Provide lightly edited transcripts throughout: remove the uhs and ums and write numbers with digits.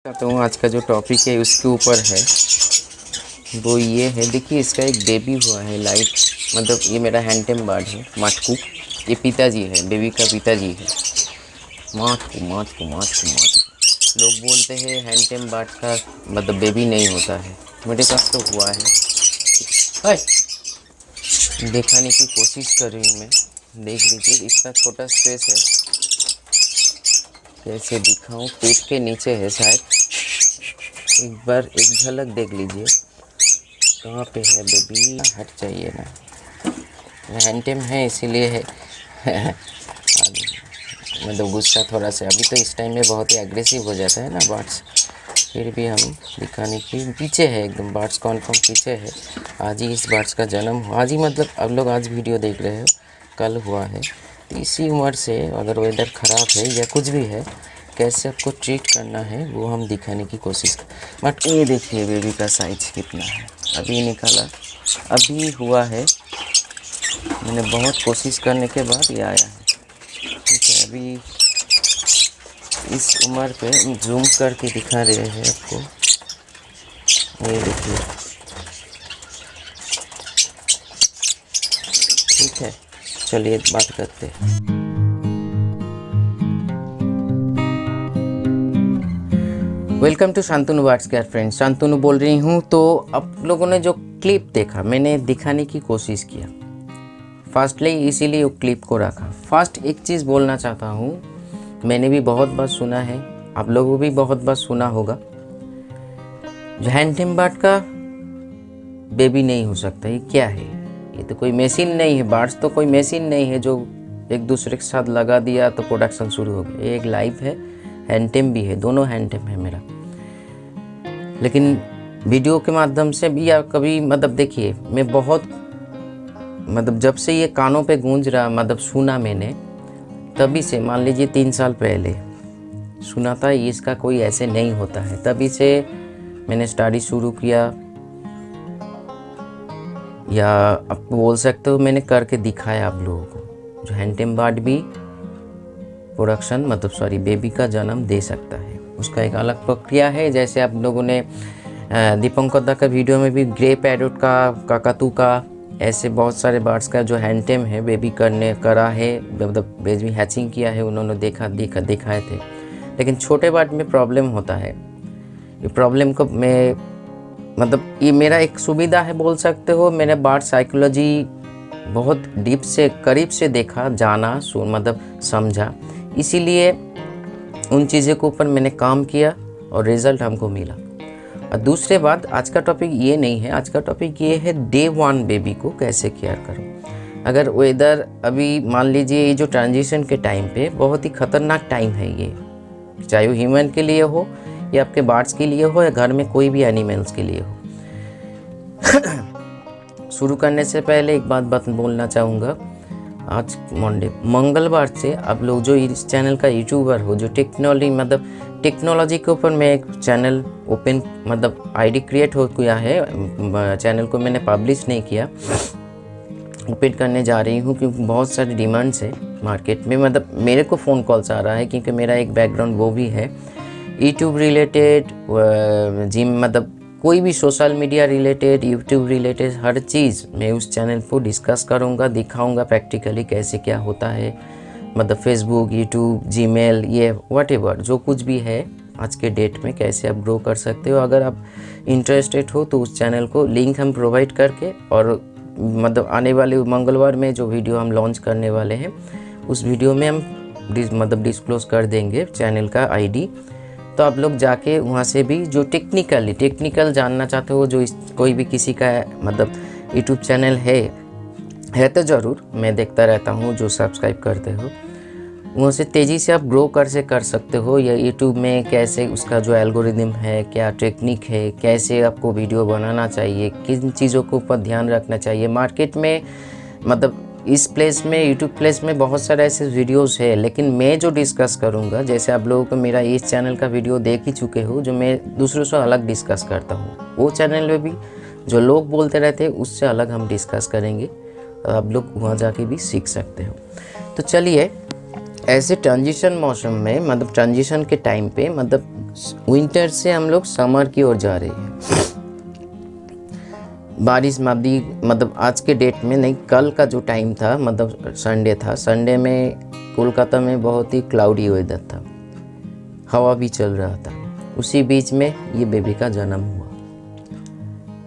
तो आज का जो टॉपिक है उसके ऊपर है, वो ये है। देखिए, इसका एक बेबी हुआ है लाइट, मतलब ये मेरा हैंडटेम बर्ड है माटकू। ये पिताजी है, बेबी का पिताजी है माटकू माटकू माटकू माटकू। लोग बोलते हैं हैंडटेम बर्ड का मतलब बेबी नहीं होता है, मेरे पास तो हुआ है। हाय, दिखाने की कोशिश कर रही हूँ मैं। देख लीजिए, इतना छोटा स्पेस है, कैसे दिखाऊं। पेट के नीचे है शायद, एक बार एक झलक देख लीजिए। कहाँ पे है बेबी? हट चाहिए ना, हैंडटेम है इसीलिए है। मतलब गुस्सा थोड़ा सा अभी तो इस टाइम में बहुत ही एग्रेसिव हो जाता है ना बर्ड्स। फिर भी हम दिखाने की पीछे है, एकदम बर्ड्स कॉन्फर्म पीछे है। आज ही इस बर्ड्स का जन्म हुआ, आज ही मतलब अब लोग आज वीडियो देख रहे हो, कल हुआ है। तो इसी उम्र से अगर वेदर ख़राब है या कुछ भी है, कैसे आपको ट्रीट करना है वो हम दिखाने की कोशिश कर। बट ये देखिए बेबी का साइज कितना है, अभी निकाला, अभी हुआ है। मैंने बहुत कोशिश करने के बाद ये आया है। ठीक है, अभी इस उम्र पे जूम करके दिखा रहे हैं आपको, ये देखिए। ठीक है, चलिए बात करते हैं। Welcome to Shantanu birds care friends, Shantanu बोल रही हूँ। तो आप लोगों ने जो क्लिप देखा, मैंने दिखाने की कोशिश किया फास्टली, इसीलिए वो क्लिप को रखा। फर्स्ट एक चीज़ बोलना चाहता हूँ, मैंने भी बहुत बार सुना है, आप लोगों भी बहुत बार सुना होगा, जो हैंडटेम बर्ड का बेबी नहीं हो सकता। ये क्या है? ये तो कोई मशीन नहीं है, बर्ड्स तो कोई मशीन नहीं है जो एक दूसरे के साथ लगा दिया तो प्रोडक्शन शुरू हो गया। ये एक लाइफ है, हैंडटेम भी है, दोनों हैंडटेम है मेरा। लेकिन वीडियो के माध्यम से भी या कभी मतलब देखिए, मैं बहुत मतलब जब से ये कानों पे गूंज रहा, मतलब सुना मैंने तभी से, मान लीजिए 3 साल पहले सुना था इसका कोई ऐसे नहीं होता है, तभी से मैंने स्टडी शुरू किया, या आप बोल सकते हो मैंने करके दिखाया आप लोगों को, जो हैंडटेम बर्ड भी प्रोडक्शन मतलब सॉरी बेबी का जन्म दे सकता है। उसका एक अलग प्रक्रिया है। जैसे आप लोगों ने दीपंकर दा का वीडियो में भी ग्रे पैरोट का, काकातू का, ऐसे बहुत सारे बर्ड्स का जो हैंडटेम है बेबी करा है, मतलब बेबी हैचिंग किया है, उन्होंने दिखाए थे। लेकिन छोटे बर्ड में प्रॉब्लम होता है। ये प्रॉब्लम को मैं मतलब ये मेरा एक सुविधा है बोल सकते हो। मैंने बर्ड साइकोलॉजी बहुत डीप से करीब से देखा, जाना, मतलब समझा, इसीलिए उन चीज़ों के ऊपर मैंने काम किया और रिज़ल्ट हमको मिला। और दूसरे बात, आज का टॉपिक ये नहीं है, आज का टॉपिक ये है डे 1 बेबी को कैसे केयर करो। अगर वेदर अभी मान लीजिए ये जो ट्रांजिशन के टाइम पे बहुत ही ख़तरनाक टाइम है ये, चाहे वो ह्यूमन के लिए हो या आपके बर्ड्स के लिए हो या घर में कोई भी एनिमल्स के लिए हो। शुरू करने से पहले एक बात बोलना चाहूँगा। आज मंगलवार से आप लोग जो इस चैनल का यूट्यूबर हो, जो टेक्नोलॉजी के ऊपर मैं एक चैनल ओपन मतलब आईडी क्रिएट हो गया है, चैनल को मैंने पब्लिश नहीं किया, ओपन करने जा रही हूँ क्योंकि बहुत सारी डिमांड्स है मार्केट में। मतलब मेरे को फ़ोन कॉल्स आ रहा है क्योंकि मेरा एक बैकग्राउंड वो भी है यूट्यूब रिलेटेड, जिम, मतलब कोई भी social media related, YouTube related हर चीज़ मैं उस चैनल को डिस्कस करूँगा, दिखाऊँगा प्रैक्टिकली कैसे क्या होता है। मतलब फेसबुक, यूट्यूब, जीमेल, ये व्हाटएवर जो कुछ भी है आज के डेट में कैसे आप ग्रो कर सकते हो। अगर आप इंटरेस्टेड हो तो उस चैनल को लिंक हम प्रोवाइड करके, और मतलब आने वाले मंगलवार में जो वीडियो हम लॉन्च करने वाले हैं उस वीडियो में हम मतलब डिस्क्लोज कर देंगे चैनल का आईडी। तो आप लोग जाके वहाँ से भी जो टेक्निकल जानना चाहते हो, जो कोई भी किसी का मतलब यूट्यूब चैनल है तो ज़रूर, मैं देखता रहता हूँ जो सब्सक्राइब करते हो, वहाँ से तेज़ी से आप ग्रो कर सकते हो। या यूट्यूब में कैसे उसका जो एल्गोरिदम है, क्या टेक्निक है, कैसे आपको वीडियो बनाना चाहिए, किन चीज़ों के ऊपर ध्यान रखना चाहिए। मार्केट में मतलब इस प्लेस में, यूट्यूब प्लेस में बहुत सारे ऐसे वीडियोस है, लेकिन मैं जो डिस्कस करूँगा, जैसे आप लोगों को मेरा इस चैनल का वीडियो देख ही चुके हो, जो मैं दूसरों से अलग डिस्कस करता हूँ, वो चैनल में भी जो लोग बोलते रहते हैं उससे अलग हम डिस्कस करेंगे। आप लोग वहाँ जाके भी सीख सकते हो। तो चलिए ऐसे ट्रांजिशन मौसम में, मतलब ट्रांजिशन के टाइम पे, मतलब विंटर से हम लोग समर की ओर जा रहे हैं। बारिश में अभी, मतलब आज के डेट में नहीं, कल का जो टाइम था, मतलब संडे था, संडे में कोलकाता में बहुत ही क्लाउडी वेदर था, हवा भी चल रहा था। उसी बीच में ये बेबी का जन्म हुआ।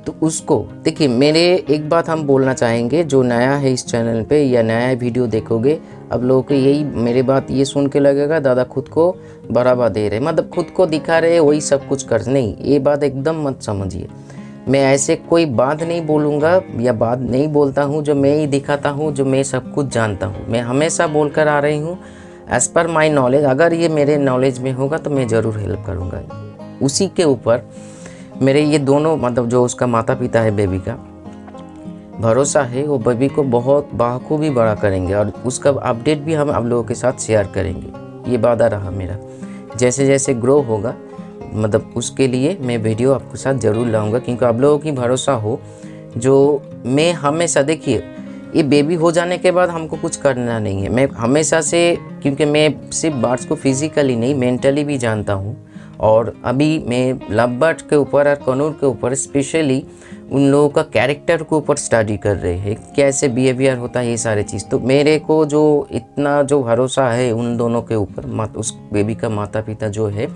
तो उसको देखिए, मेरे एक बात हम बोलना चाहेंगे, जो नया है इस चैनल पे या नया वीडियो देखोगे, अब लोगों को यही मेरे बात ये सुन के लगेगा दादा खुद को बढ़ावा दे रहे, मतलब खुद को दिखा रहे वही सब कुछ कर, नहीं, ये बात एकदम मत समझिए। मैं ऐसे कोई बात नहीं बोलूँगा या बात नहीं बोलता हूँ जो मैं ही दिखाता हूँ, जो मैं सब कुछ जानता हूँ। मैं हमेशा बोलकर आ रही हूँ एज़ पर माई नॉलेज। अगर ये मेरे नॉलेज में होगा तो मैं ज़रूर हेल्प करूँगा। उसी के ऊपर मेरे ये दोनों, मतलब जो उसका माता पिता है बेबी का, भरोसा है वो बेबी को बहुत बाखूबी बड़ा करेंगे और उसका अपडेट भी हम आप लोगों के साथ शेयर करेंगे। ये वादा रहा मेरा, जैसे जैसे ग्रो होगा, मतलब उसके लिए मैं वीडियो आपके साथ ज़रूर लाऊंगा, क्योंकि आप लोगों की भरोसा हो। जो मैं हमेशा, देखिए ये बेबी हो जाने के बाद हमको कुछ करना नहीं है। मैं हमेशा से, क्योंकि मैं सिर्फ बर्ड्स को फिज़िकली नहीं मेंटली भी जानता हूँ, और अभी मैं लव बर्ड के ऊपर और कनूर के ऊपर स्पेशली उन लोगों का कैरेक्टर के ऊपर स्टडी कर रहे हैं, कैसे बिहेवियर होता है, ये सारे चीज़। तो मेरे को जो इतना जो भरोसा है उन दोनों के ऊपर, उस बेबी का माता पिता जो है,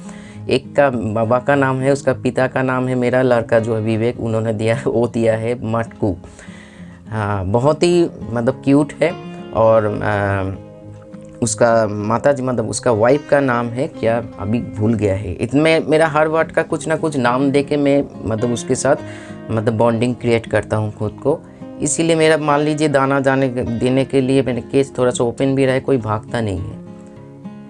एक का बाबा का नाम है, उसका पिता का नाम है, मेरा लड़का जो है विवेक, उन्होंने दिया, वो दिया है मटकू। हाँ, बहुत ही मतलब क्यूट है। और उसका माता जी, मतलब उसका वाइफ का नाम है क्या, अभी भूल गया है। इसमें मेरा हर वर्ड का कुछ ना कुछ नाम दे के मैं, मतलब उसके साथ मतलब बॉन्डिंग क्रिएट करता हूँ खुद को। इसीलिए मेरा, मान लीजिए, दाना देने के लिए मेरे केस थोड़ा सा ओपन भी रहे, कोई भागता नहीं है।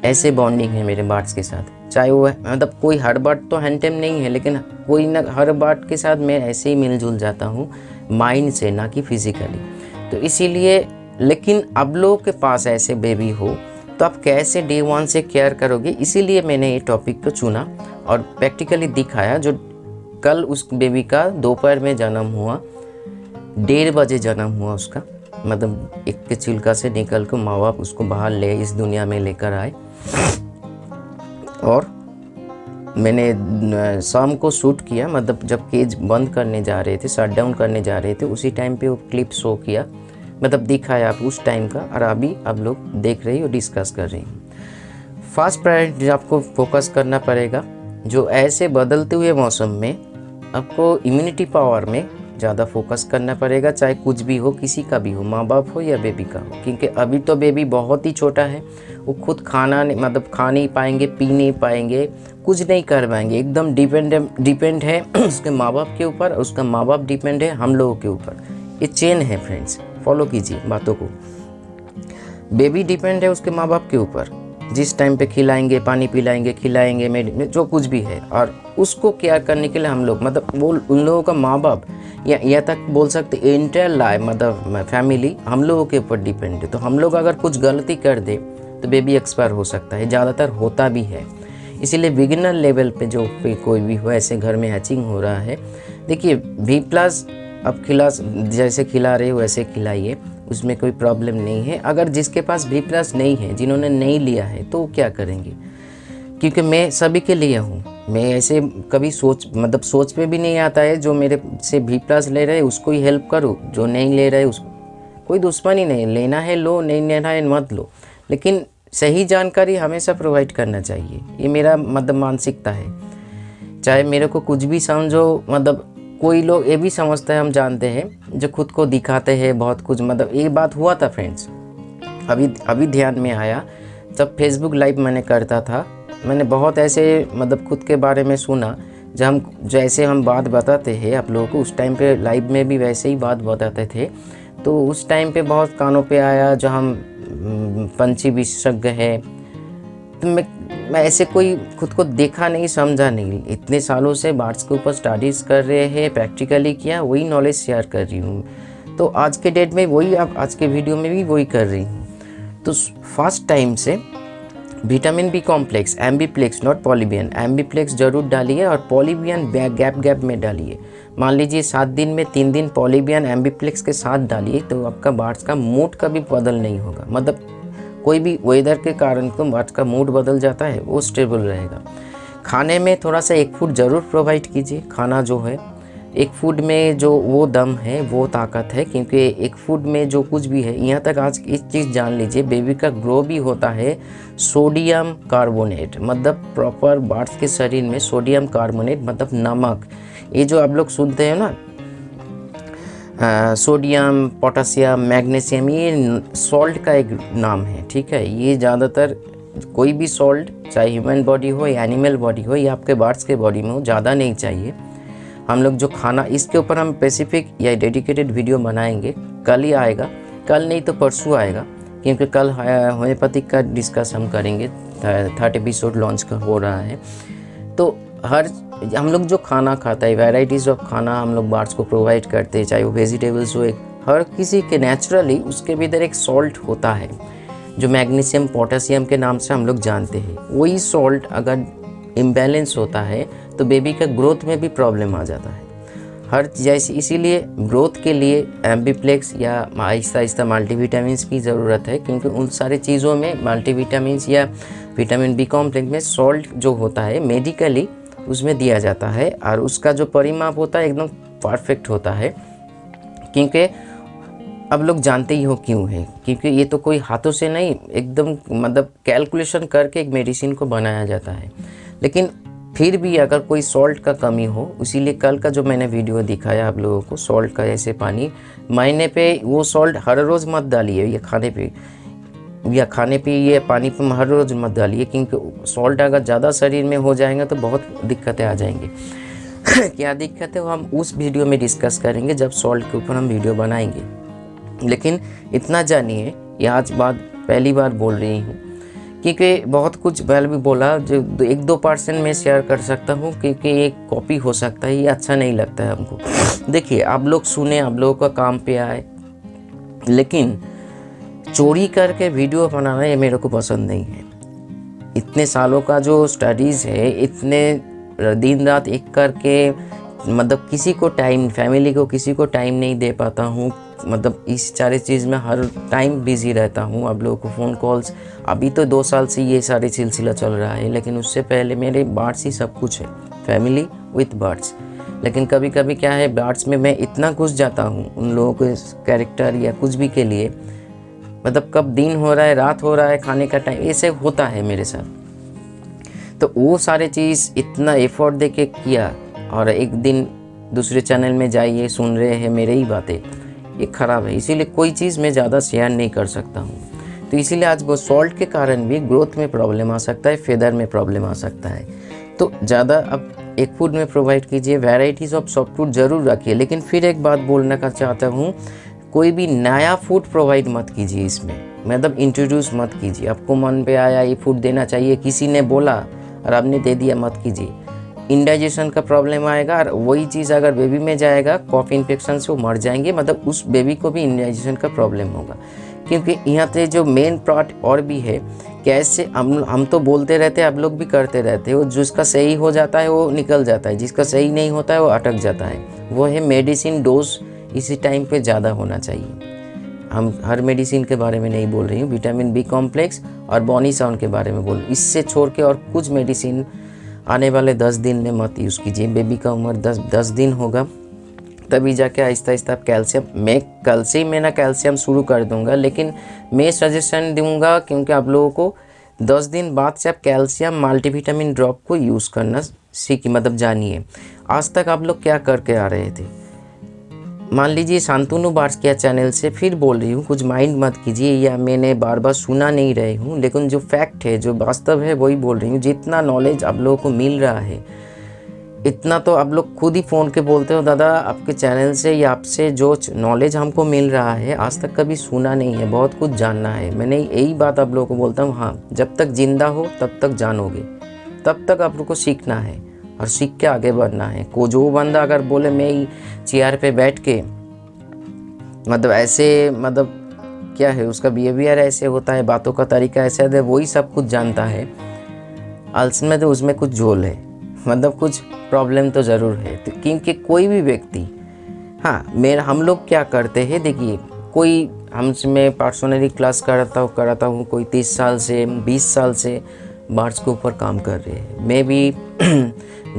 ऐसे बॉन्डिंग है मेरे बर्ड्स के साथ, चाहे वो मतलब कोई हर बर्ड तो हैंडटेम नहीं है, लेकिन कोई ना हर बर्ड के साथ मैं ऐसे ही मिलजुल जाता हूँ माइंड से, ना कि फिजिकली। तो इसीलिए, लेकिन अब लोगों के पास ऐसे बेबी हो तो आप कैसे डे वन से केयर करोगे, इसीलिए मैंने ये टॉपिक को चुना और प्रैक्टिकली दिखाया। जो कल उस बेबी का दोपहर में जन्म हुआ, 1:30 बजे जन्म हुआ उसका, मतलब एक के चिल्का से निकल कर माँ बाप उसको बाहर ले इस दुनिया में लेकर आए। और मैंने शाम को शूट किया, मतलब जब केज बंद करने जा रहे थे, शट डाउन करने जा रहे थे, उसी टाइम पे वो क्लिप शो किया, मतलब दिखाया आप उस टाइम का, और अभी आप लोग देख रहे हो, डिस्कस कर रहे हैं। फर्स्ट प्रायोरिटी आपको फोकस करना पड़ेगा, जो ऐसे बदलते हुए मौसम में आपको इम्यूनिटी पावर में ज़्यादा फोकस करना पड़ेगा, चाहे कुछ भी हो, किसी का भी हो, माँ बाप हो या बेबी का हो। क्योंकि अभी तो बेबी बहुत ही छोटा है, वो खुद खाना नहीं, मतलब खा नहीं पाएंगे, पी नहीं पाएंगे, कुछ नहीं कर पाएंगे, एकदम डिपेंड है उसके माँ बाप के ऊपर, उसका माँ बाप डिपेंड है हम लोगों के ऊपर। ये चेन है फ्रेंड्स, फॉलो कीजिए बातों को। बेबी डिपेंड है उसके माँ बाप के ऊपर, जिस टाइम पे खिलाएंगे, पानी पिलाएंगे, खिलाएंगे, जो कुछ भी है, और उसको केयर करने के लिए हम लोग, मतलब वो उन लोगों का माँ बाप, या यह तक बोल सकते एंटायर लाइफ, मतलब फैमिली हम लोगों के ऊपर डिपेंड है। तो हम लोग अगर कुछ गलती कर दे तो बेबी एक्सपायर हो सकता है, ज़्यादातर होता भी है। इसीलिए बिगिनर लेवल पे जो कोई भी हो, ऐसे घर में हैचिंग हो रहा है, देखिए V+ अब जैसे खिला रहे हो वैसे खिलाइए, उसमें कोई प्रॉब्लम नहीं है। अगर जिसके पास V+ नहीं है, जिन्होंने नहीं लिया है, तो क्या करेंगे? क्योंकि मैं सभी के लिए हूँ, मैं ऐसे कभी सोच पे भी नहीं आता है, जो मेरे से V+ ले रहे उसको ही हेल्प करूँ, जो नहीं ले रहे उसको कोई दुश्मनी नहीं, लेना है लो, नहीं लेना है मत लो, लेकिन सही जानकारी हमेशा प्रोवाइड करना चाहिए। ये मेरा मतलब मानसिकता है। चाहे मेरे को कुछ भी समझो, मतलब कोई लोग ये भी समझते हैं, हम जानते हैं, जो खुद को दिखाते हैं बहुत कुछ, मतलब ये बात हुआ था फ्रेंड्स, अभी ध्यान में आया, जब फेसबुक लाइव मैंने करता था, मैंने बहुत ऐसे मतलब खुद के बारे में सुना, जैसे हम बात बताते हैं आप लोगों को, उस टाइम पे लाइव में भी वैसे ही बात बताते थे। तो उस टाइम पे बहुत कानों पे आया, जो हम पंछी विशेषज्ञ है, तो मैं ऐसे कोई खुद को देखा नहीं, समझा नहीं। इतने सालों से बर्ड्स के ऊपर स्टडीज़ कर रहे हैं, प्रैक्टिकली किया, वही नॉलेज शेयर कर रही हूँ। तो आज के डेट में वही, अब आज के वीडियो में भी वही कर रही हूँ। तो फर्स्ट टाइम से विटामिन बी कॉम्प्लेक्स, एम्बीप्लेक्स, नॉट पॉलीबियन, एम्बीप्लेक्स जरूर डालिए, और पॉलीबियन गैप में डालिए। मान लीजिए 7 दिन में 3 दिन पॉलीबियन एम्बीप्लेक्स के साथ डालिए, तो आपका बर्ड्स का मूड कभी बदल नहीं होगा, मतलब कोई भी वेदर के कारण तो बर्ड्स का मूड बदल जाता है, वो स्टेबल रहेगा। खाने में थोड़ा सा एक फूड ज़रूर प्रोवाइड कीजिए। खाना जो है, एक फूड में जो वो दम है, वो ताकत है, क्योंकि एक फूड में जो कुछ भी है, यहाँ तक आज इस चीज़ जान लीजिए, बेबी का ग्रो भी होता है सोडियम कार्बोनेट, मतलब प्रॉपर बर्ड्स के शरीर में सोडियम कार्बोनेट मतलब नमक, ये जो आप लोग सुनते हैं ना, सोडियम, पोटासियम, मैग्नीशियम, ये सॉल्ट का एक नाम है, ठीक है। ये ज़्यादातर कोई भी सॉल्ट, चाहे ह्यूमन बॉडी हो या एनिमल बॉडी हो या आपके बर्ड्स के बॉडी में हो, ज़्यादा नहीं चाहिए। हम लोग जो खाना, इसके ऊपर हम स्पेसिफिक या डेडिकेटेड वीडियो बनाएंगे, कल ही आएगा, कल नहीं तो परसों आएगा, क्योंकि कल होम्योपैथिक का डिस्कस हम करेंगे, 3rd एपिसोड लॉन्च का हो रहा है। तो हम लोग जो खाना खाता है, वैराइटीज़ ऑफ खाना हम लोग बर्ड्स को प्रोवाइड करते हैं, चाहे वो वेजिटेबल्स हो, हर किसी के नेचुरली उसके भीतर एक सॉल्ट होता है जो मैग्नीशियम, पोटेशियम के नाम से हम लोग जानते हैं। वही सॉल्ट अगर इम्बैलेंस होता है तो बेबी का ग्रोथ में भी प्रॉब्लम आ जाता है। हर जैसे इसीलिए ग्रोथ के लिए एम्बिप्लेक्स या आहिस्ता आहिस्ता मल्टीविटामिन्स की ज़रूरत है, क्योंकि उन सारी चीज़ों में मल्टीविटामिन्स या विटामिन बी कॉम्प्लेक्स में सॉल्ट जो होता है मेडिकली उसमें दिया जाता है, और उसका जो परिमाप होता है एकदम परफेक्ट होता है। क्योंकि अब लोग जानते ही हो क्यों है, क्योंकि ये तो कोई हाथों से नहीं, एकदम मतलब कैलकुलेशन करके एक मेडिसिन को बनाया जाता है। लेकिन फिर भी अगर कोई सॉल्ट का कमी हो, इसीलिए कल का जो मैंने वीडियो दिखाया आप लोगों को, सॉल्ट का ऐसे पानी महीने पे, वो सॉल्ट हर रोज़ मत डालिए, या खाने पे ये पानी पे हर रोज़ मत डालिए, क्योंकि सॉल्ट अगर ज़्यादा शरीर में हो जाएगा तो बहुत दिक्कतें आ जाएंगी। क्या दिक्कत है वो हम उस वीडियो में डिस्कस करेंगे, जब सॉल्ट के ऊपर हम वीडियो बनाएंगे। लेकिन इतना जानिए, ये आज बात पहली बार बोल रही हूँ, क्योंकि बहुत कुछ पहले भी बोला, जो 1-2% में शेयर कर सकता हूँ, क्योंकि एक कॉपी हो सकता है, ये अच्छा नहीं लगता है हमको। देखिए, आप लोग सुने, आप लोगों का काम पे आए, लेकिन चोरी करके वीडियो बनाना ये मेरे को पसंद नहीं है। इतने सालों का जो स्टडीज़ है, इतने दिन रात एक करके, मतलब किसी को टाइम, फैमिली को किसी को टाइम नहीं दे पाता हूँ, मतलब इस सारी चीज़ में हर टाइम बिज़ी रहता हूँ। आप लोगों को फ़ोन कॉल्स, अभी तो 2 साल से ये सारी सिलसिला चल रहा है, लेकिन उससे पहले मेरे बर्ड्स ही सब कुछ है, फैमिली विथ बर्ड्स। लेकिन कभी कभी क्या है, बर्ड्स में मैं इतना घुस जाता हूँ उन लोगों के कैरेक्टर या कुछ भी के लिए, मतलब कब दिन हो रहा है, रात हो रहा है, खाने का टाइम, ऐसे होता है मेरे साथ। तो वो सारे चीज़ इतना एफर्ट दे के किया, और एक दिन दूसरे चैनल में जाइए सुन रहे हैं मेरे ही बातें, ये ख़राब है। इसीलिए कोई चीज़ मैं ज़्यादा शेयर नहीं कर सकता हूँ। तो इसीलिए आज वो सॉल्ट के कारण भी ग्रोथ में प्रॉब्लम आ सकता है, फेदर में प्रॉब्लम आ सकता है। तो ज़्यादा अब एक फूड में प्रोवाइड कीजिए, वैराइटीज़ ऑफ सॉफ्ट फूड ज़रूर रखिए। लेकिन फिर एक बात बोलना का चाहता हूँ, कोई भी नया फूड प्रोवाइड मत कीजिए इसमें, मतलब इंट्रोड्यूस मत कीजिए। आपको मन पे आया ये फूड देना चाहिए, किसी ने बोला और आपने दे दिया, मत कीजिए। इंडाइजेशन का प्रॉब्लम आएगा, और वही चीज़ अगर बेबी में जाएगा, कॉफ इन्फेक्शन से वो मर जाएंगे, मतलब उस बेबी को भी इंडाइजेशन का प्रॉब्लम होगा। क्योंकि यहाँ पे जो मेन पार्ट और भी है, कैसे हम तो बोलते रहते हैं, आप लोग भी करते रहते हो, जिसका सही हो जाता है वो निकल जाता है, जिसका सही नहीं होता है वो अटक जाता है। वो है मेडिसिन डोज इसी टाइम पे ज़्यादा होना चाहिए। हम हर मेडिसिन के बारे में नहीं बोल रही हूँ, विटामिन बी कॉम्प्लेक्स और बॉनी साउंड के बारे में बोल, इससे छोड़ के और कुछ मेडिसिन आने वाले 10 दिन में मत यूज़ कीजिए। बेबी का उम्र 10 दिन होगा, तभी जाके आहिस्ता आहिस्ता कैल्शियम, मैं कल से ही मैं कैल्शियम शुरू कर दूंगा, लेकिन मैं सजेशन दूंगा, क्योंकि आप लोगों को 10 दिन बाद से आप कैल्शियम मल्टीविटामिन ड्रॉप को यूज़ करना सीखिए, मतलब जानिए। आज तक आप लोग क्या करके आ रहे थे, मान लीजिए शांतनु बर्ड्स केयर चैनल से फिर बोल रही हूँ, कुछ माइंड मत कीजिए, या मैंने बार बार सुना नहीं रही हूँ, लेकिन जो फैक्ट है, जो वास्तव है, वही बोल रही हूँ। जितना नॉलेज आप लोगों को मिल रहा है, इतना तो आप लोग खुद ही फ़ोन के बोलते हो, दादा आपके चैनल से या आपसे जो नॉलेज हमको मिल रहा है आज तक कभी सुना नहीं है, बहुत कुछ जानना है। मैंने यही बात आप लोगों को बोलता हूँ, हाँ, जब तक जिंदा हो तब तक जानोगे, तब तक आप लोग को सीखना है और सीख के आगे बढ़ना है। को जो बंदा अगर बोले मैं ही चेयर पे बैठ के, मतलब ऐसे, मतलब क्या है उसका बिहेवियर ऐसे होता है, बातों का तरीका ऐसा है, वही सब कुछ जानता है, असल में तो उसमें कुछ झोल है, मतलब कुछ प्रॉब्लम तो ज़रूर है। तो क्योंकि कोई भी व्यक्ति, हाँ, हम लोग क्या करते हैं, देखिए, कोई मैं पर्सनली क्लास कराता हूँ कोई 30 साल से 20 साल से बर्ड्स के ऊपर काम कर रहे हैं। मैं भी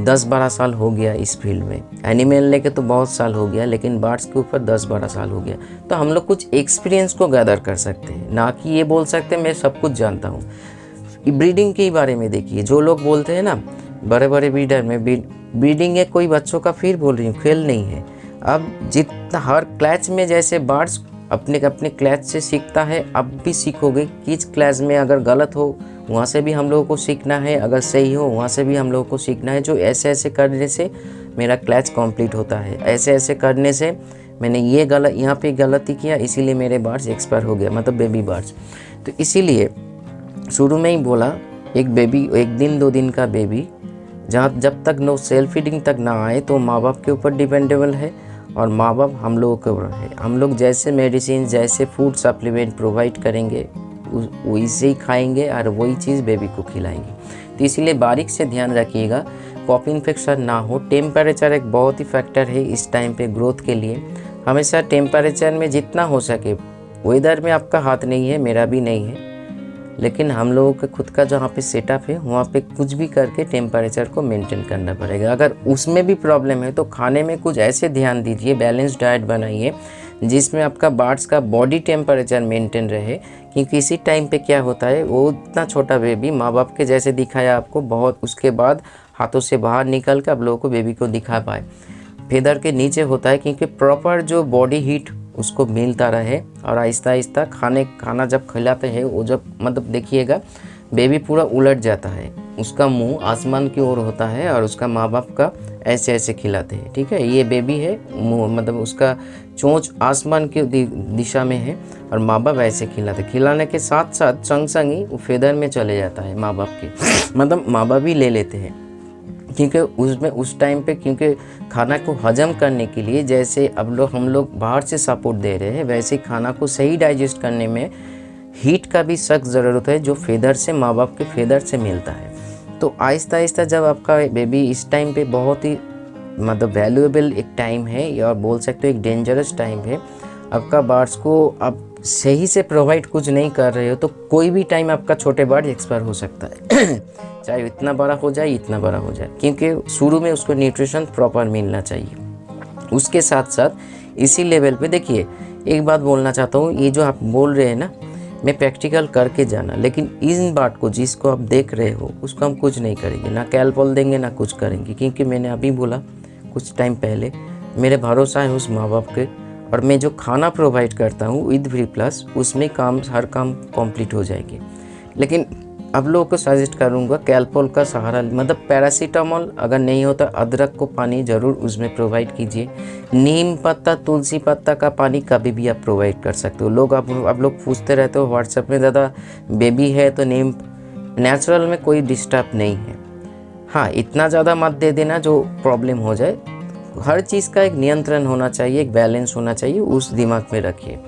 10-12 साल हो गया इस फील्ड में। एनिमल लेके तो बहुत साल हो गया, लेकिन बर्ड्स के ऊपर 10-12 साल हो गया। तो हम लोग कुछ एक्सपीरियंस को गैदर कर सकते हैं, ना कि ये बोल सकते मैं सब कुछ जानता हूँ। ब्रीडिंग के बारे में देखिए, जो लोग बोलते हैं ना बड़े बड़े ब्रीडर में ब्रीडिंग है कोई बच्चों का, फिर बोल रही हूँ खेल नहीं है। अब जितना हर क्लैच में जैसे बर्ड्स अपने अपने क्लैच से सीखता है, अब भी सीखोगे। किस क्लैच में अगर गलत हो वहाँ से भी हम लोगों को सीखना है, अगर सही हो वहाँ से भी हम लोगों को सीखना है। जो ऐसे ऐसे करने से मेरा क्लैच कंप्लीट होता है, ऐसे ऐसे करने से मैंने ये यहाँ पे गलती किया, इसीलिए मेरे बर्ड्स एक्सपायर हो गया, मतलब बेबी बर्ड्स। तो इसीलिए शुरू में ही बोला, एक बेबी 1 दिन 2 दिन का बेबी जब तक नो सेल्फ फीडिंग तक ना आए तो माँ बाप के ऊपर डिपेंडेबल है, और माँ बाप हम लोगों के ऊपर है। हम लोग जैसे मेडिसिन जैसे फूड सप्लीमेंट प्रोवाइड करेंगे वैसे ही खाएंगे और वही चीज़ बेबी को खिलाएंगे। तो इसीलिए बारीक से ध्यान रखिएगा पॉप इन्फेक्शन ना हो। टेम्परेचर एक बहुत ही फैक्टर है इस टाइम पे ग्रोथ के लिए। हमेशा टेम्परेचर में जितना हो सके, वेदर में आपका हाथ नहीं है, मेरा भी नहीं है, लेकिन हम लोगों के खुद का जहाँ पे सेटअप है वहाँ पे कुछ भी करके टेम्परेचर को मेंटेन करना पड़ेगा। अगर उसमें भी प्रॉब्लम है तो खाने में कुछ ऐसे ध्यान दीजिए, बैलेंस डाइट बनाइए जिसमें आपका बर्ड्स का बॉडी टेम्परेचर मेंटेन रहे। क्योंकि इसी टाइम पे क्या होता है, वो इतना छोटा बेबी माँ बाप के जैसे दिखाया आपको, बहुत उसके बाद हाथों से बाहर निकल कर आप लोगों को बेबी को दिखा पाए, फेदर के नीचे होता है। क्योंकि प्रॉपर जो बॉडी हीट उसको मिलता रहे, और आहिस्ता आहिस्ता खाना जब खिलाते हैं वो जब मतलब देखिएगा बेबी पूरा उलट जाता है, उसका मुंह आसमान की ओर होता है और उसका माँ बाप का ऐसे ऐसे खिलाते हैं। ठीक है, ये बेबी है, मुंह मतलब उसका चोंच आसमान की दिशा में है और माँ बाप ऐसे खिलाने के साथ साथ संग ही वो फेदर में चले जाता है माँ बाप के, मतलब माँ बाप ही ले लेते हैं। क्योंकि उसमें उस टाइम पे क्योंकि खाना को हजम करने के लिए जैसे अब हम लोग बाहर से सपोर्ट दे रहे हैं, वैसे खाना को सही डाइजेस्ट करने में हीट का भी सख्त ज़रूरत है, जो फेदर से माँ बाप के फेदर से मिलता है। तो आहिस्ता आहिस्ता जब आपका बेबी इस टाइम पे बहुत ही मतलब वैल्यूएबल एक टाइम है, और बोल सकते हो एक डेंजरस टाइम है, आपका बर्ड्स को आप सही से प्रोवाइड कुछ नहीं कर रहे हो तो कोई भी टाइम आपका छोटे बर्ड एक्सपायर हो सकता है चाहे इतना बड़ा हो जाए इतना बड़ा हो जाए, क्योंकि शुरू में उसको न्यूट्रिशन प्रॉपर मिलना चाहिए। उसके साथ साथ इसी लेवल पे देखिए, एक बात बोलना चाहता हूँ, ये जो आप बोल रहे हैं ना मैं प्रैक्टिकल करके जाना, लेकिन इन बात को जिसको आप देख रहे हो उसको हम कुछ नहीं करेंगे, ना कैलपोल देंगे ना कुछ करेंगे। क्योंकि मैंने अभी बोला कुछ टाइम पहले, मेरे भरोसा है उस माँ बाप के, और मैं जो खाना प्रोवाइड करता हूँ विद फ्री प्लस उसमें हर काम कंप्लीट हो जाएगी। लेकिन अब लोगों को सजेस्ट करूँगा कैलपोल का सहारा, मतलब पैरासीटामोल अगर नहीं होता अदरक को पानी ज़रूर उसमें प्रोवाइड कीजिए। नीम पत्ता तुलसी पत्ता का पानी कभी भी आप प्रोवाइड कर सकते हो। लोग आप लोग पूछते रहते हो व्हाट्सएप में, ज़्यादा बेबी है तो नीम, नेचुरल में कोई डिस्टर्ब नहीं है। हाँ, इतना ज़्यादा मत दे देना जो प्रॉब्लम हो जाए। हर चीज़ का एक नियंत्रण होना चाहिए, एक बैलेंस होना चाहिए, उस दिमाग में रखिए।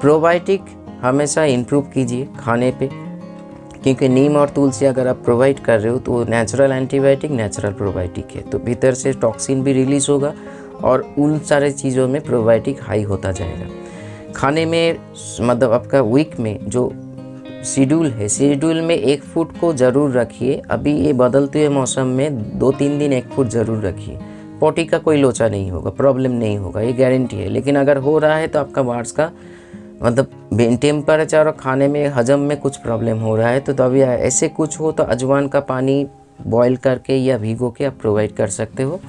प्रोबायोटिक हमेशा इम्प्रूव कीजिए खाने पे, क्योंकि नीम और तुलसी अगर आप प्रोवाइड कर रहे हो तो नेचुरल एंटीबायोटिक नेचुरल प्रोबायोटिक है, तो भीतर से टॉक्सिन भी रिलीज़ होगा और उन सारे चीज़ों में प्रोबायोटिक हाई होता जाएगा। खाने में मतलब आपका वीक में जो शेड्यूल है, शेड्यूल में 1 फूड को ज़रूर रखिए। अभी ये बदलते हुए मौसम में 2-3 दिन 1 फूड ज़रूर रखिए। पोटी का कोई लोचा नहीं होगा, प्रॉब्लम नहीं होगा, ये गारंटी है। लेकिन अगर हो रहा है तो आपका बर्ड्स का मतलब टेम्परेचर और खाने में हजम में कुछ प्रॉब्लम हो रहा है, तो अभी ऐसे कुछ हो तो अजवाइन का पानी बॉईल करके या भिगो के आप प्रोवाइड कर सकते हो।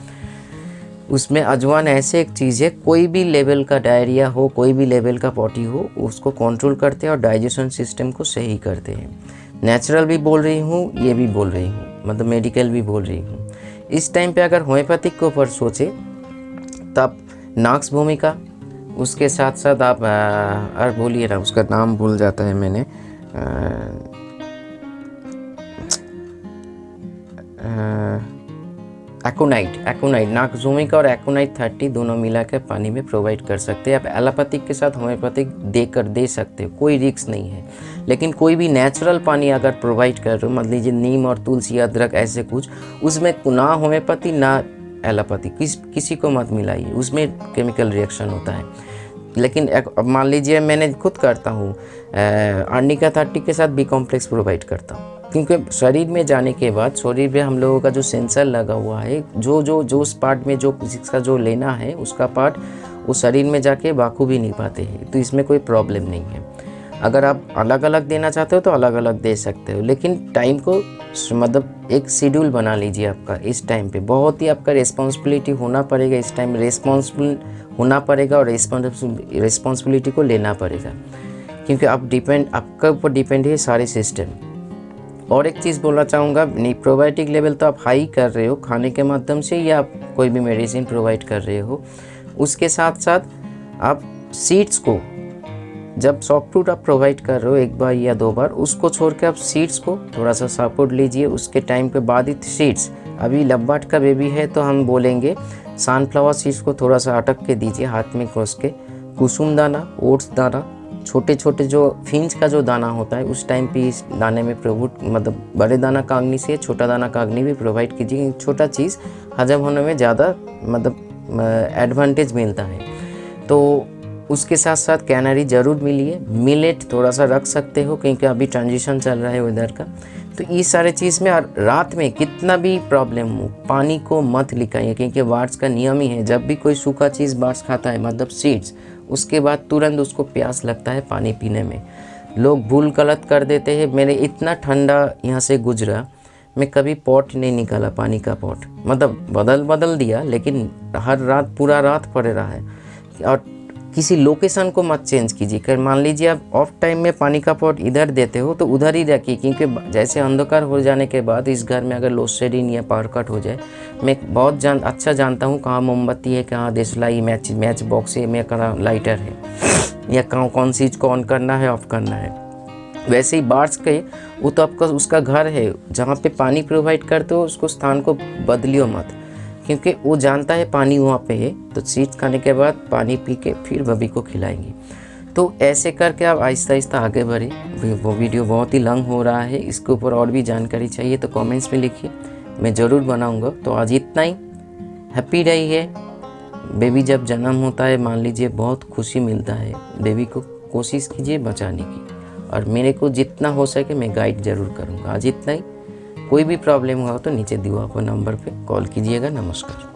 उसमें अजवाइन ऐसे एक चीज़ है, कोई भी लेवल का डायरिया हो, कोई भी लेवल का पॉटी हो, उसको कंट्रोल करते हैं और डाइजेशन सिस्टम को सही करते हैं। नेचुरल भी बोल रही हूँ, ये भी बोल रही हूँ, मतलब मेडिकल भी बोल रही हूँ। इस टाइम पे अगर होम्योपैथिक के ऊपर सोचे तब नॉक्स भूमिका, उसके साथ साथ आप और बोलिए ना, उसका नाम भूल जाता है मैंने, एक्ोनाइट नाक्सोमिका और एक्ोनाइट 30 दोनों मिला कर पानी में प्रोवाइड कर सकते हैं। आप एलोपैथिक के साथ होम्योपैथिक दे सकते हो, कोई रिस्क नहीं है। लेकिन कोई भी नेचुरल पानी अगर प्रोवाइड कर रहे हो, मान लीजिए नीम और तुलसी अदरक ऐसे कुछ, उसमें ना होम्योपैथी ना एलोपैथी किसी को मत मिलाइए, उसमें केमिकल रिएक्शन होता है। लेकिन अब मान लीजिए मैंने खुद करता हूँ, अर्निका 30 के साथ बी कॉम्प्लेक्स प्रोवाइड करता हूँ, क्योंकि शरीर में जाने के बाद शरीर में हम लोगों का जो सेंसर लगा हुआ है, जो उस पार्ट में जो जिसका जो लेना है उसका पार्ट उस शरीर में जाके बाखू भी नहीं पाते हैं, तो इसमें कोई प्रॉब्लम नहीं है। अगर आप अलग अलग देना चाहते हो तो अलग अलग दे सकते हो, लेकिन टाइम को मतलब एक शेड्यूल बना लीजिए आपका। इस टाइम पे बहुत ही आपका रिस्पॉन्सिबिलिटी होना पड़ेगा, इस टाइम रिस्पॉन्सिबल होना पड़ेगा और रिस्पॉन्सिबिलिटी को लेना पड़ेगा, क्योंकि आपका ऊपर डिपेंड है सारे सिस्टम। और एक चीज़ बोलना चाहूँगा, नहीं प्रोबायोटिक लेवल तो आप हाई कर रहे हो खाने के माध्यम से या आप कोई भी मेडिसिन प्रोवाइड कर रहे हो, उसके साथ साथ आप सीड्स को, जब सॉफ्ट फ्रूट आप प्रोवाइड कर रहे हो एक बार या 2 बार, उसको छोड़ के आप सीड्स को थोड़ा सा सपोर्ट लीजिए। उसके टाइम पे बाद ही सीड्स, अभी लब्बाट का बेबी है तो हम बोलेंगे सनफ्लावर सीड्स को थोड़ा सा अटक के दीजिए हाथ में घोस के। कुसुम दाना, ओट्स दाना, छोटे छोटे जो फिंच का जो दाना होता है उस टाइम पे इस दाने में मतलब बड़े दाना कागनी से छोटा दाना कागनी भी प्रोवाइड कीजिए। छोटा चीज़ हजम होने में ज़्यादा मतलब एडवांटेज मिलता है। तो उसके साथ साथ कैनरी ज़रूर मिलिए। मिलेट थोड़ा सा रख सकते हो क्योंकि अभी ट्रांजिशन चल रहा है वेदर का। तो ये सारे चीज़ में, और रात में कितना भी प्रॉब्लम हो पानी को मत लिखाइए, क्योंकि बार्ड्स का नियम ही है जब भी कोई सूखा चीज़ बार्ड्स खाता है मतलब सीड्स, उसके बाद तुरंत उसको प्यास लगता है पानी पीने में। लोग भूल गलत कर देते हैं। मेरे इतना ठंडा यहाँ से गुजरा, मैं कभी पॉट नहीं निकाला पानी का पॉट, मतलब बदल दिया, लेकिन हर रात पूरा रात पड़े रहा है। और किसी लोकेशन को मत चेंज कीजिए। कर मान लीजिए आप ऑफ टाइम में पानी का पॉट इधर देते हो तो उधर ही रखिए, क्योंकि जैसे अंधकार हो जाने के बाद इस घर में अगर लोड शेडिंग या पावर कट हो जाए, मैं बहुत अच्छा जानता हूँ कहाँ मोमबत्ती है, कहाँ देशलाई मैच बॉक्स है, में कहाँ लाइटर है, या कौन सी चीज़ को ऑन करना है ऑफ करना है। वैसे ही बार्ड्स के वो तो आपका उसका घर है जहाँ पे पानी प्रोवाइड करते हो, उसको स्थान को बदलियो मत, क्योंकि वो जानता है पानी वहाँ पे है, तो सीड्स खाने के बाद पानी पी के फिर बबी को खिलाएंगे। तो ऐसे करके आप आहिस्ता आहिस्ता आगे बढ़े। वो वीडियो बहुत ही लंग हो रहा है, इसके ऊपर और भी जानकारी चाहिए तो कमेंट्स में लिखिए, मैं ज़रूर बनाऊँगा। तो आज इतना ही। हैप्पी रहिए। बेबी जब जन्म होता है मान लीजिए बहुत खुशी मिलता है, बेबी को कोशिश कीजिए बचाने की, और मेरे को जितना हो सके मैं गाइड ज़रूर करूँगा। आज इतना ही। कोई भी प्रॉब्लम हुआ तो नीचे दिए हुए नंबर पे कॉल कीजिएगा। नमस्कार।